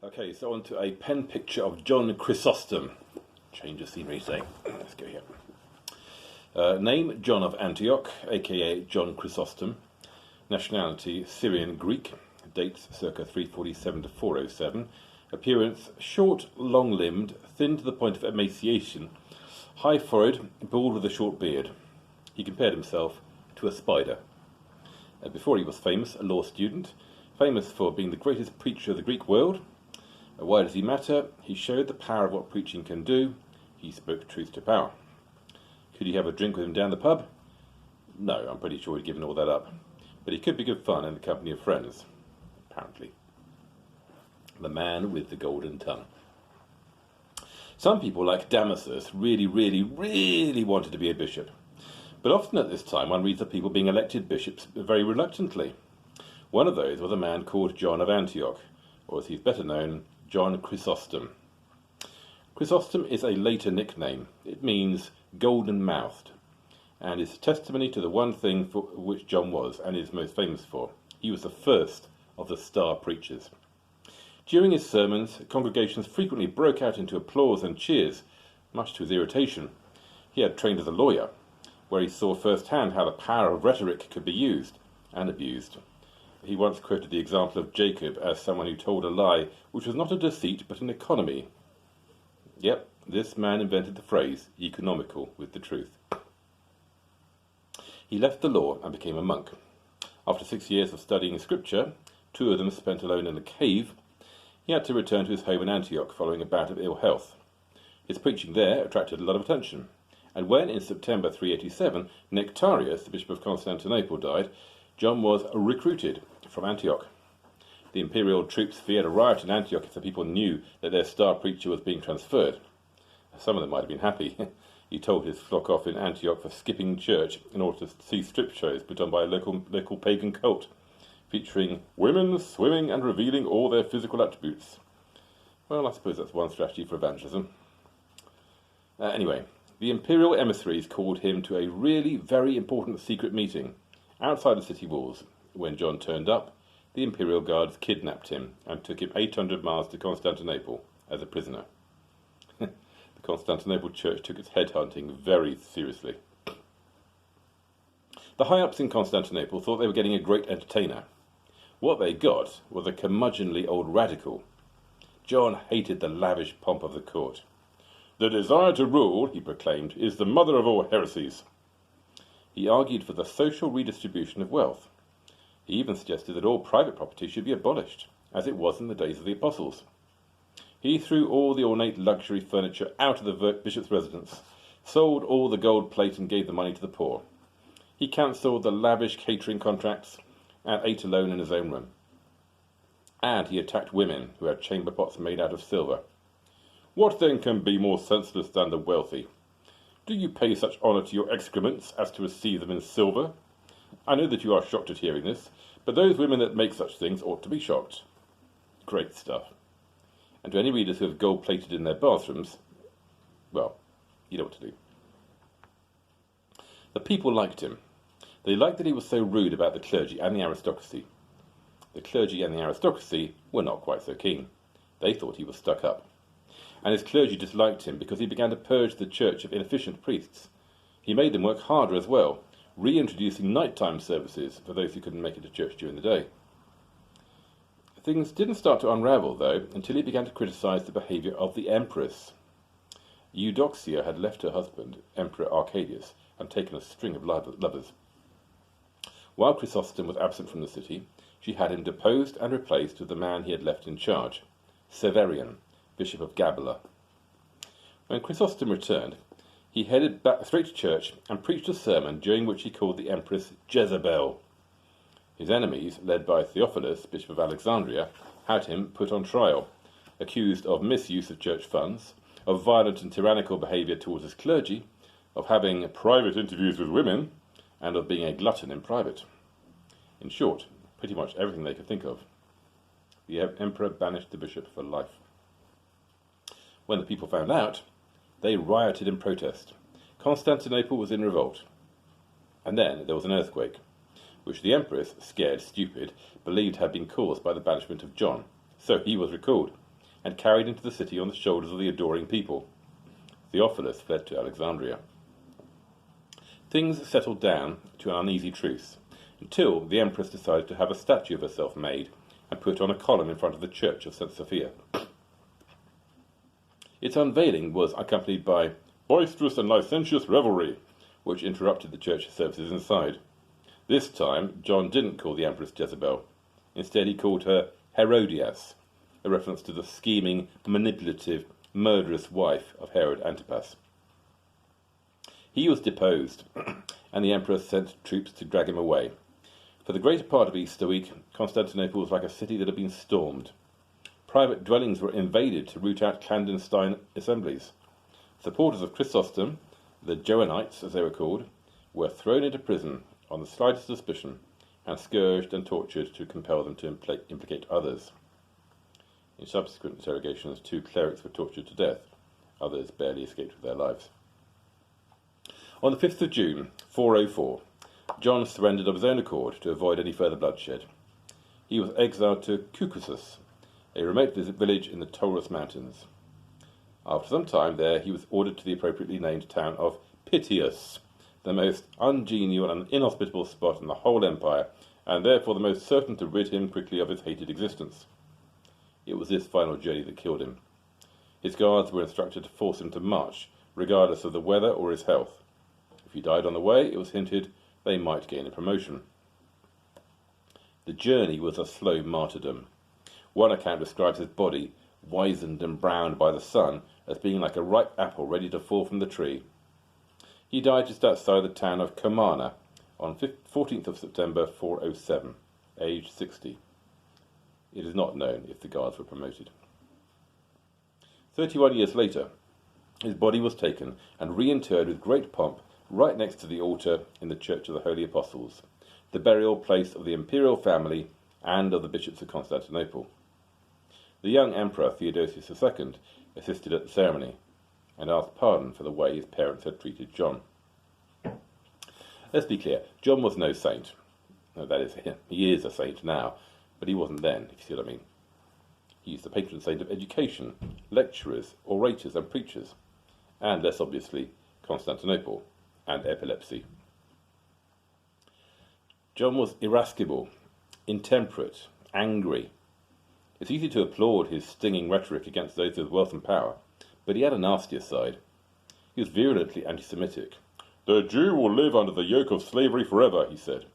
Okay, so on to a pen picture of John Chrysostom. Change of scenery, say. Let's go here. Name, John of Antioch, aka John Chrysostom. Nationality, Syrian Greek. Dates, circa 347 to 407. Appearance, short, long-limbed, thin to the point of emaciation. High forehead, bald with a short beard. He compared himself to a spider. Before he was famous, a law student. Famous for being the greatest preacher of the Greek world. Why does he matter? He showed the power of what preaching can do. He spoke truth to power. Could you have a drink with him down the pub? No, I'm pretty sure he'd given all that up. But he could be good fun in the company of friends, apparently. The man with the golden tongue. Some people, like Damasus, really wanted to be a bishop. But often at this time one reads of people being elected bishops very reluctantly. One of those was a man called John of Antioch, or as he's better known, John Chrysostom. Chrysostom is a later nickname. It means golden-mouthed, and is testimony to the one thing for which John was, and is most famous for. He was the first of the star preachers. During his sermons, congregations frequently broke out into applause and cheers, much to his irritation. He had trained as a lawyer, where he saw firsthand how the power of rhetoric could be used and abused. He once quoted the example of Jacob as someone who told a lie which was not a deceit but an economy. Yep, this man invented the phrase, economical with the truth. He left the law and became a monk. After 6 years of studying scripture, 2 of them spent alone in a cave, he had to return to his home in Antioch following a bout of ill health. His preaching there attracted a lot of attention, and when in September 387 Nectarius, the Bishop of Constantinople, died, John was recruited from Antioch. The imperial troops feared a riot in Antioch if the people knew that their star preacher was being transferred. Some of them might have been happy. He told his flock off in Antioch for skipping church in order to see strip shows put on by a local pagan cult, featuring women swimming and revealing all their physical attributes. Well, I suppose that's one strategy for evangelism. Anyway, the imperial emissaries called him to a really very important secret meeting outside the city walls. When John turned up, the imperial guards kidnapped him and took him 800 miles to Constantinople as a prisoner. The Constantinople church took its headhunting very seriously. The high-ups in Constantinople thought they were getting a great entertainer. What they got was a curmudgeonly old radical. John hated the lavish pomp of the court. "The desire to rule," he proclaimed, "is the mother of all heresies." He argued for the social redistribution of wealth. He even suggested that all private property should be abolished, as it was in the days of the apostles. He threw all the ornate luxury furniture out of the bishop's residence, sold all the gold plate and gave the money to the poor. He cancelled the lavish catering contracts and ate alone in his own room. And he attacked women who had chamber pots made out of silver. "What then can be more senseless than the wealthy? Do you pay such honour to your excrements as to receive them in silver? I know that you are shocked at hearing this, but those women that make such things ought to be shocked." Great stuff. And to any readers who have gold-plated in their bathrooms, well, you know what to do. The people liked him. They liked that he was so rude about the clergy and the aristocracy. The clergy and the aristocracy were not quite so keen. They thought he was stuck up. And his clergy disliked him because he began to purge the church of inefficient priests. He made them work harder as well, reintroducing nighttime services for those who couldn't make it to church during the day. Things didn't start to unravel, though, until he began to criticise the behaviour of the empress. Eudoxia had left her husband, Emperor Arcadius, and taken a string of lovers. While Chrysostom was absent from the city, she had him deposed and replaced with the man he had left in charge, Severian, Bishop of Gabala. When Chrysostom returned, he headed back straight to church and preached a sermon during which he called the empress Jezebel. His enemies, led by Theophilus, Bishop of Alexandria, had him put on trial, accused of misuse of church funds, of violent and tyrannical behaviour towards his clergy, of having private interviews with women, and of being a glutton in private. In short, pretty much everything they could think of. The emperor banished the bishop for life. When the people found out, they rioted in protest. Constantinople was in revolt. And then there was an earthquake, which the empress, scared stupid, believed had been caused by the banishment of John. So he was recalled. and carried into the city on the shoulders of the adoring people. Theophilus fled to Alexandria. Things settled down to an uneasy truce, until the Empress decided to have a statue of herself made and put on a column in front of the church of St. Sophia. Its unveiling was accompanied by boisterous and licentious revelry, which interrupted the church services inside. This time, John didn't call the Empress Jezebel. Instead, he called her Herodias, a reference to the scheming, manipulative, murderous wife of Herod Antipas. He was deposed, and the Emperor sent troops to drag him away. For the greater part of Easter week, Constantinople was like a city that had been stormed. Private dwellings were invaded to root out clandestine assemblies. Supporters of Chrysostom, the Joannites as they were called, were thrown into prison on the slightest suspicion and scourged and tortured to compel them to implicate others. In subsequent interrogations, 2 clerics were tortured to death. Others barely escaped with their lives. On the 5th of June, 404, John surrendered of his own accord to avoid any further bloodshed. He was exiled to Caucasus, a remote village in the Taurus Mountains. After some time there, he was ordered to the appropriately named town of Piteus, the most ungenial and inhospitable spot in the whole empire, and therefore the most certain to rid him quickly of his hated existence. It was this final journey that killed him. His guards were instructed to force him to march, regardless of the weather or his health. If he died on the way, it was hinted they might gain a promotion. The journey was a slow martyrdom. One account describes his body, wizened and browned by the sun, as being like a ripe apple ready to fall from the tree. He died just outside the town of Comana on 14th of September 407, aged 60. It is not known if the guards were promoted. 31 years later, his body was taken and reinterred with great pomp right next to the altar in the Church of the Holy Apostles, the burial place of the imperial family and of the bishops of Constantinople. The young Emperor Theodosius II assisted at the ceremony and asked pardon for the way his parents had treated John. Let's be clear, John was no saint. No, that is, he is a saint now, but he wasn't then, if you see what I mean. He is the patron saint of education, lecturers, orators and preachers, and less obviously, Constantinople and epilepsy. John was irascible, intemperate, angry. It's easy to applaud his stinging rhetoric against those with wealth and power, but he had a nastier side. He was virulently anti-Semitic. "The Jew will live under the yoke of slavery forever," he said.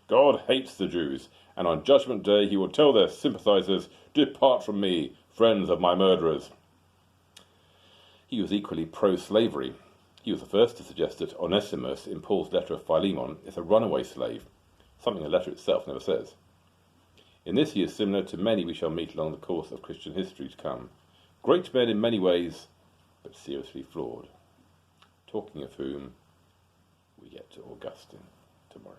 "God hates the Jews, and on Judgment Day he will tell their sympathizers, 'Depart from me, friends of my murderers.'" He was equally pro-slavery. He was the first to suggest that Onesimus, in Paul's letter of Philemon, is a runaway slave, something the letter itself never says. In this he is similar to many we shall meet along the course of Christian history to come. Great men in many ways, but seriously flawed. Talking of whom, we get to Augustine tomorrow.